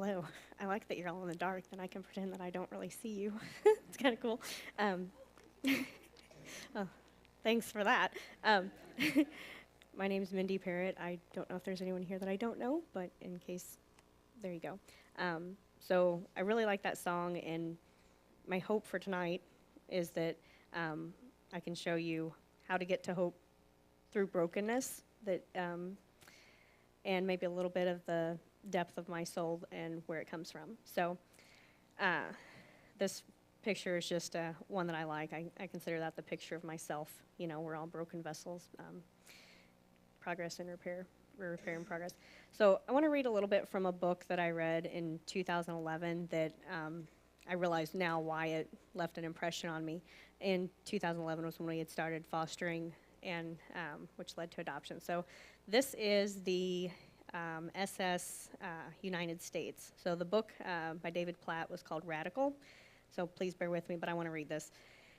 hello. I like that you're all in the dark, then I can pretend that I don't really see you. It's kind of cool. Um, oh, thanks for that. Um, my name is Mindy Perret. I don't know if there's anyone here that I don't know, but in case, there you go. So I really like that song, and my hope for tonight is that I can show you how to get to hope through brokenness, and maybe a little bit of the depth of my soul and where it comes from. So this picture is just one that I like. I consider that the picture of myself. You know, we're all broken vessels, progress and repair, repair and progress. So I want to read a little bit from a book that I read in 2011 that I realize now why it left an impression on me. In 2011 was when we had started fostering, and which led to adoption. So this is the SS United States. So the book by David Platt was called Radical. So please bear with me, but I want to read this.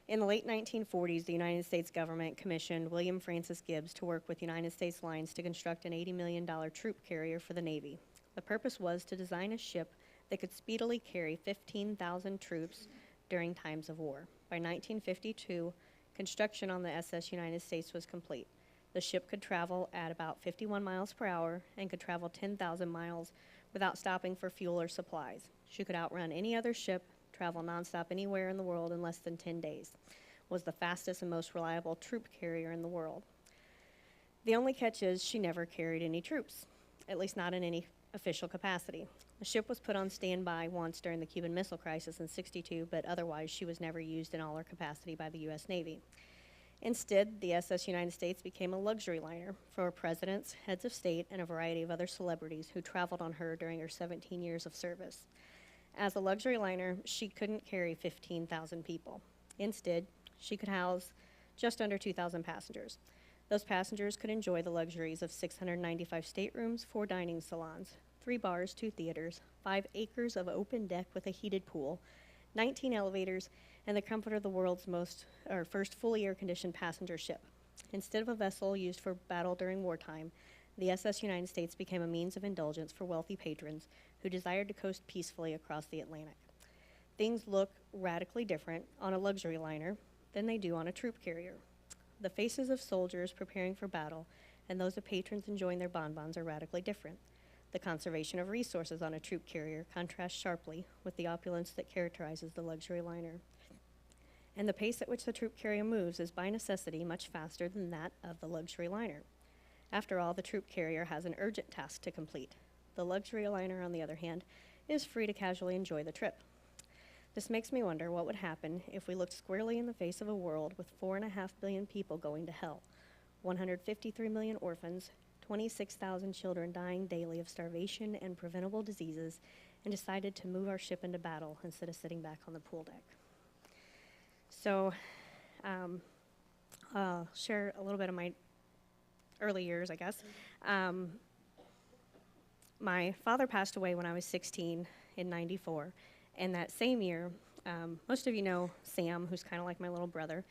In the late 1940s, the United States government commissioned William Francis Gibbs to work with United States Lines to construct an $80 million troop carrier for the Navy. The purpose was to design a ship that could speedily carry 15,000 troops during times of war. By 1952, construction on the SS United States was complete. The ship could travel at about 51 miles per hour and could travel 10,000 miles without stopping for fuel or supplies. She could outrun any other ship, travel nonstop anywhere in the world in less than 10 days. Was the fastest and most reliable troop carrier in the world. The only catch is she never carried any troops, at least not in any official capacity. The ship was put on standby once during the Cuban Missile Crisis in '62, but otherwise she was never used in all her capacity by the U.S. Navy. Instead, the SS United States became a luxury liner for presidents, heads of state, and a variety of other celebrities who traveled on her during her 17 years of service. As a luxury liner, she couldn't carry 15,000 people. Instead, she could house just under 2,000 passengers. Those passengers could enjoy the luxuries of 695 staterooms, 4 dining salons, 3 bars, 2 theaters, 5 acres of open deck with a heated pool, 19 elevators, and the comfort of the world's first fully air-conditioned passenger ship. Instead of a vessel used for battle during wartime, the SS United States became a means of indulgence for wealthy patrons who desired to coast peacefully across the Atlantic. Things look radically different on a luxury liner than they do on a troop carrier. The faces of soldiers preparing for battle and those of patrons enjoying their bonbons are radically different. The conservation of resources on a troop carrier contrasts sharply with the opulence that characterizes the luxury liner. And the pace at which the troop carrier moves is by necessity much faster than that of the luxury liner. After all, the troop carrier has an urgent task to complete. The luxury liner, on the other hand, is free to casually enjoy the trip. This makes me wonder what would happen if we looked squarely in the face of a world with 4.5 billion people going to hell, 153 million orphans, 26,000 children dying daily of starvation and preventable diseases, and decided to move our ship into battle instead of sitting back on the pool deck. So I'll share a little bit of my early years, I guess. My father passed away when I was 16 in '94, and that same year, most of you know Sam, who's kind of like my little brother.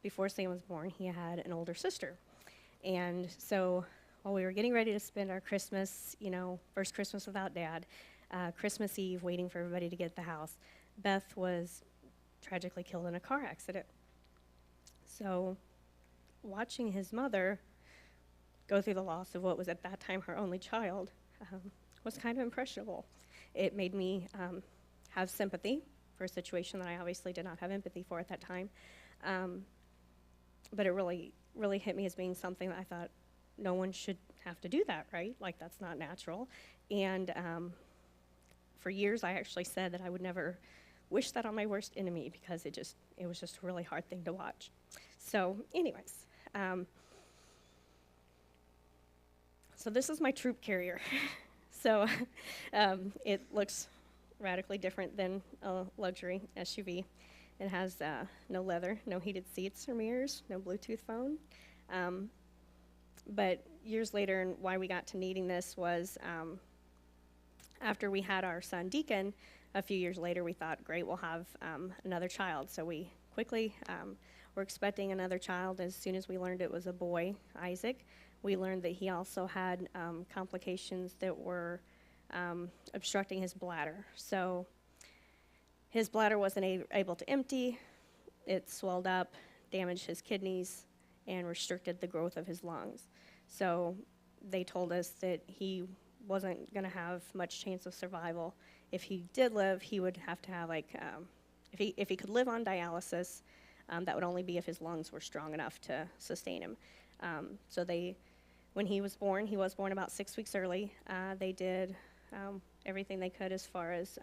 Before Sam was born, he had an older sister. And so while we were getting ready to spend our Christmas, first Christmas without Dad, Christmas Eve, waiting for everybody to get at the house, Beth was tragically killed in a car accident. So watching his mother go through the loss of what was at that time her only child was kind of impressionable. It made me have sympathy for a situation that I obviously did not have empathy for at that time. But it really, really hit me as being something that I thought, no one should have to do that, right? Like, that's not natural. And for years, I actually said that I would never wish that on my worst enemy because it was just a really hard thing to watch. So anyways, so this is my troop carrier. So it looks radically different than a luxury SUV. It has no leather, no heated seats or mirrors, no Bluetooth phone. But years later, and why we got to needing this was after we had our son Deacon, a few years later, we thought, great, we'll have another child. So we quickly were expecting another child. As soon as we learned it was a boy, Isaac, we learned that he also had complications that were obstructing his bladder. So his bladder wasn't able to empty. It swelled up, damaged his kidneys, and restricted the growth of his lungs. So they told us that he wasn't going to have much chance of survival. If he did live, he would have to have if he could live on dialysis, that would only be if his lungs were strong enough to sustain him. So when he was born about 6 weeks early. They did everything they could as far as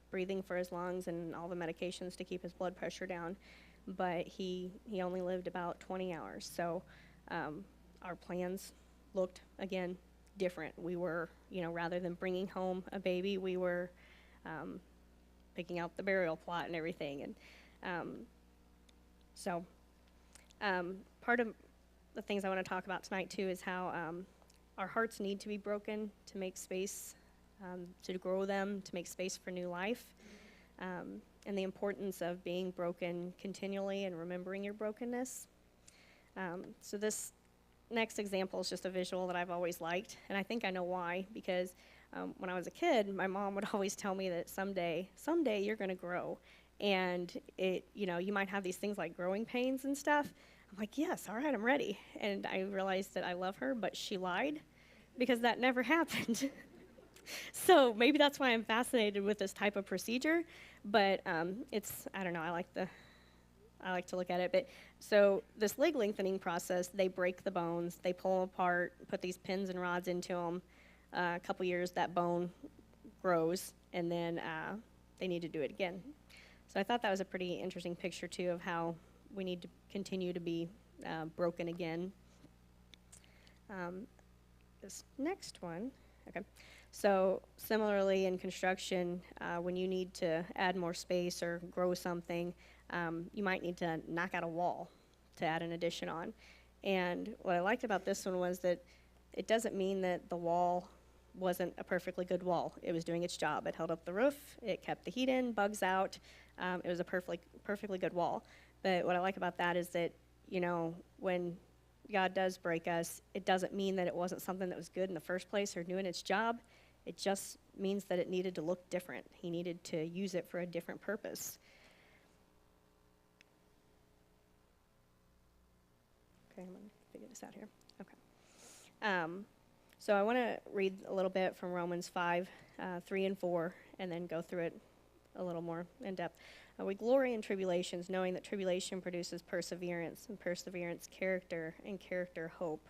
breathing for his lungs and all the medications to keep his blood pressure down, but he only lived about 20 hours. So our plans looked, again, different. We were, rather than bringing home a baby, we were picking out the burial plot and everything. And so part of the things I want to talk about tonight, too, is how our hearts need to be broken to make space, to grow them, to make space for new life, and the importance of being broken continually and remembering your brokenness. So this next example is just a visual that I've always liked, and I think I know why, because when I was a kid, my mom would always tell me that someday you're going to grow, and you might have these things like growing pains and stuff. I'm like, yes, all right, I'm ready. And I realized that I love her, but she lied, because that never happened. So maybe that's why I'm fascinated with this type of procedure, but I don't know, I like to look at it. But so this leg lengthening process, they break the bones, they pull them apart, put these pins and rods into them. A couple years, that bone grows, and then they need to do it again. So I thought that was a pretty interesting picture, too, of how we need to continue to be broken again. This next one, okay. So similarly in construction, when you need to add more space or grow something, you might need to knock out a wall to add an addition on. And what I liked about this one was that it doesn't mean that the wall wasn't a perfectly good wall. It was doing its job. It held up the roof, it kept the heat in, bugs out. It was a perfectly good wall. But what I like about that is that, when God does break us, it doesn't mean that it wasn't something that was good in the first place or doing its job. It just means that it needed to look different. He needed to use it for a different purpose. Okay, I'm going to figure this out here. Okay. So I want to read a little bit from Romans 5, 3 and 4, and then go through it a little more in depth. We glory in tribulations, knowing that tribulation produces perseverance, and perseverance, character, and character, hope.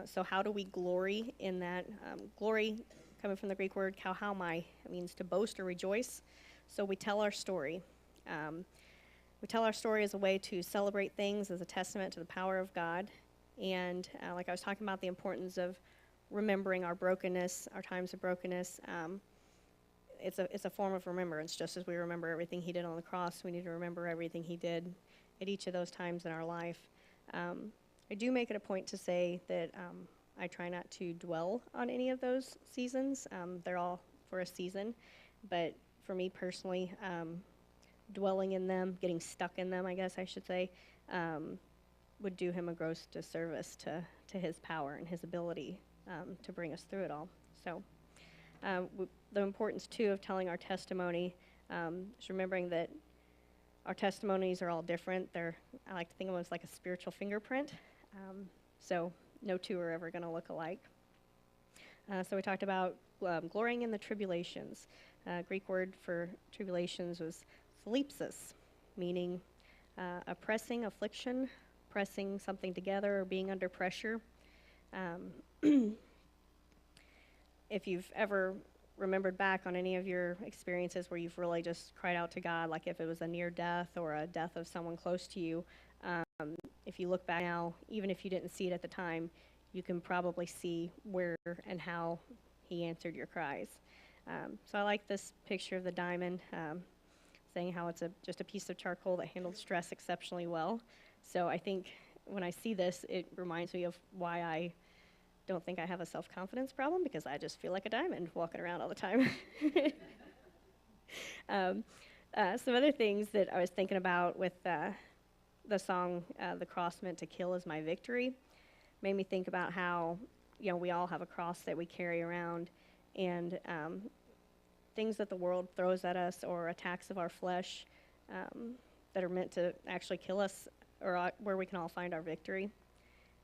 So how do we glory in that? Glory, coming from the Greek word kauhaumai, it means to boast or rejoice. So we tell our story. We tell our story as a way to celebrate things, as a testament to the power of God. And like I was talking about, the importance of remembering our brokenness, our times of brokenness. It's a form of remembrance. Just as we remember everything he did on the cross, we need to remember everything he did at each of those times in our life. I do make it a point to say that I try not to dwell on any of those seasons. They're all for a season. But for me personally, dwelling in them, getting stuck in them, I guess I should say, would do him a gross disservice to his power and his ability to bring us through it all. So the importance, too, of telling our testimony is remembering that our testimonies are all different. I like to think of them as like a spiritual fingerprint. So no two are ever going to look alike. So we talked about glorying in the tribulations. Greek word for tribulations was thlipsis, meaning a pressing affliction, pressing something together, or being under pressure. If you've ever remembered back on any of your experiences where you've really just cried out to God, like if it was a near death or a death of someone close to you, if you look back now, even if you didn't see it at the time, you can probably see where and how he answered your cries. So I like this picture of the diamond, saying how it's just a piece of charcoal that handled stress exceptionally well. So I think when I see this, it reminds me of why I don't think I have a self-confidence problem, because I just feel like a diamond walking around all the time. Some other things that I was thinking about with the song, "The Cross Meant to Kill Is My Victory," made me think about how, we all have a cross that we carry around, and things that the world throws at us or attacks of our flesh that are meant to actually kill us, or where we can all find our victory.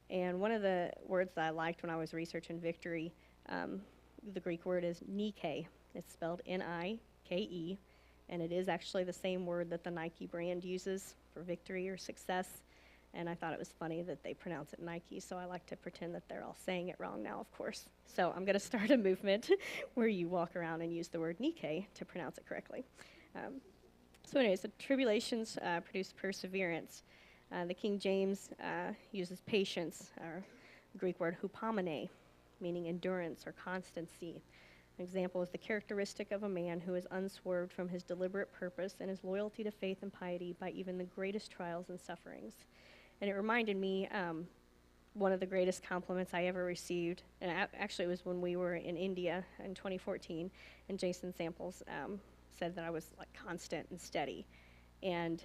And one of the words that I liked when I was researching victory, the Greek word is Nike. It's spelled Nike, and it is actually the same word that the Nike brand uses for victory or success. And I thought it was funny that they pronounce it Nike, so I like to pretend that they're all saying it wrong now, of course. So I'm going to start a movement where you walk around and use the word Nike to pronounce it correctly. So anyways, the tribulations produce perseverance. The King James uses patience, or the Greek word hupomene, meaning endurance or constancy. An example is the characteristic of a man who is unswerved from his deliberate purpose and his loyalty to faith and piety by even the greatest trials and sufferings. And it reminded me one of the greatest compliments I ever received, and actually it was when we were in India in 2014, and Jason Samples said that I was like constant and steady. And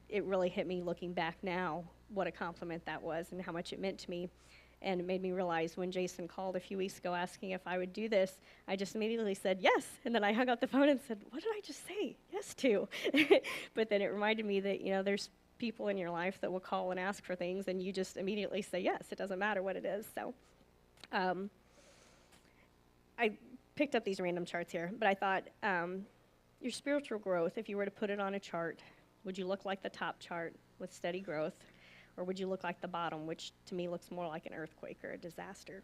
it really hit me looking back now what a compliment that was and how much it meant to me. And it made me realize when Jason called a few weeks ago asking if I would do this, I just immediately said yes. And then I hung up the phone and said, what did I just say yes to? But then it reminded me that, there's people in your life that will call and ask for things, and you just immediately say yes. It doesn't matter what it is. So I picked up these random charts here, but I thought your spiritual growth, if you were to put it on a chart, would you look like the top chart with steady growth, or would you look like the bottom, which to me looks more like an earthquake or a disaster?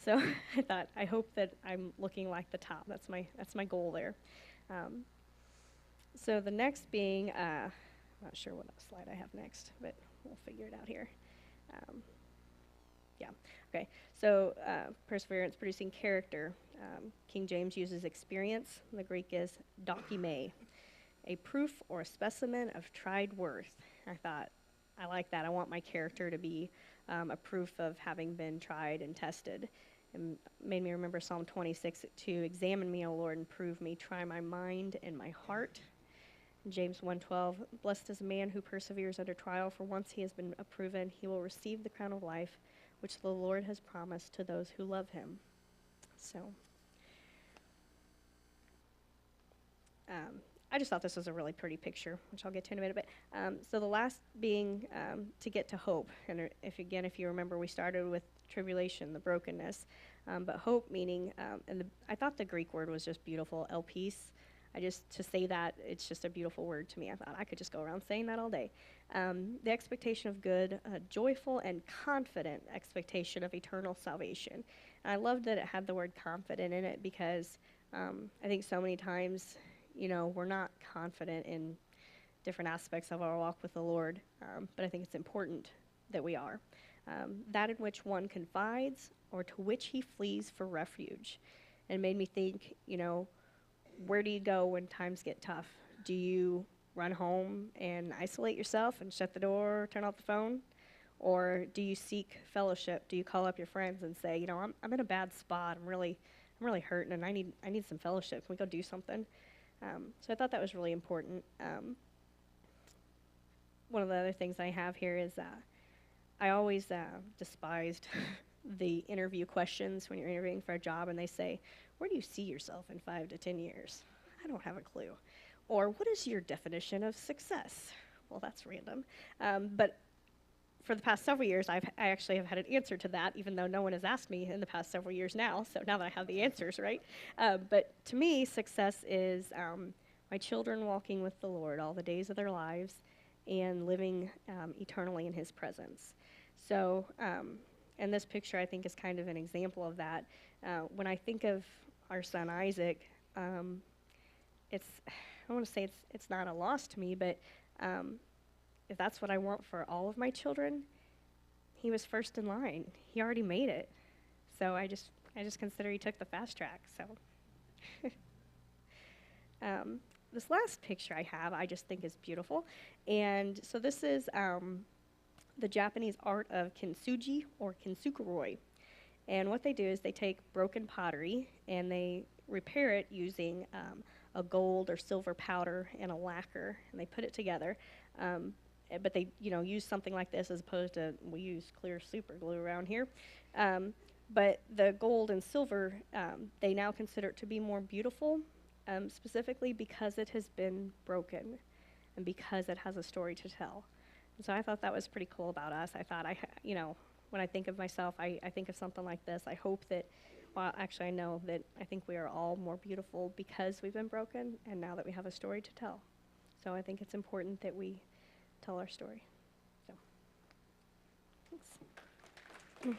So I thought, I hope that I'm looking like the top. That's my goal there. So the next being, I'm not sure what slide I have next, but we'll figure it out here. Okay. So perseverance producing character. King James uses experience. The Greek is dokime, a proof or a specimen of tried worth. I thought, I like that. I want my character to be a proof of having been tried and tested. And made me remember Psalm 26:2, examine me, O Lord, and prove me. Try my mind and my heart. James 1:12, blessed is a man who perseveres under trial, for once he has been proven, he will receive the crown of life, which the Lord has promised to those who love him. So, I just thought this was a really pretty picture, which I'll get to in a minute. But so the last being to get to hope. And if you remember, we started with tribulation, the brokenness, but hope meaning, I thought the Greek word was just beautiful, elpis. To say that, it's just a beautiful word to me. I thought I could just go around saying that all day. The expectation of good, a joyful and confident expectation of eternal salvation. And I loved that it had the word confident in it because I think so many times, we're not confident in different aspects of our walk with the Lord, but I think it's important that we are. That in which one confides or to which he flees for refuge. And it made me think, where do you go when times get tough? Do you run home and isolate yourself and shut the door, turn off the phone? Or do you seek fellowship? Do you call up your friends and say, I'm in a bad spot. I'm really hurting, and I need some fellowship. Can we go do something? So I thought that was really important. One of the other things I have here is I always despised the interview questions when you're interviewing for a job, and they say, where do you see yourself in 5 to 10 years? I don't have a clue. Or what is your definition of success? Well, that's random. But for the past several years, I actually have had an answer to that, even though no one has asked me in the past several years now. So now that I have the answers, right? But to me, success is my children walking with the Lord all the days of their lives and living eternally in his presence. So, and this picture, I think, is kind of an example of that. When I think of our son Isaac, I want to say it's not a loss to me, but if that's what I want for all of my children, he was first in line. He already made it. So I just consider he took the fast track. So this last picture I have, I just think is beautiful. And so this is the Japanese art of kintsugi or kintsukuroi. And what they do is they take broken pottery and they repair it using a gold or silver powder and a lacquer, and they put it together. But they, use something like this as opposed to we use clear super glue around here. But the gold and silver, they now consider it to be more beautiful, specifically because it has been broken and because it has a story to tell. And so I thought that was pretty cool about us. I thought, when I think of myself, I think of something like this. I hope that, well, actually I know that I think we are all more beautiful because we've been broken and now that we have a story to tell. So I think it's important that we tell our story. So, thanks.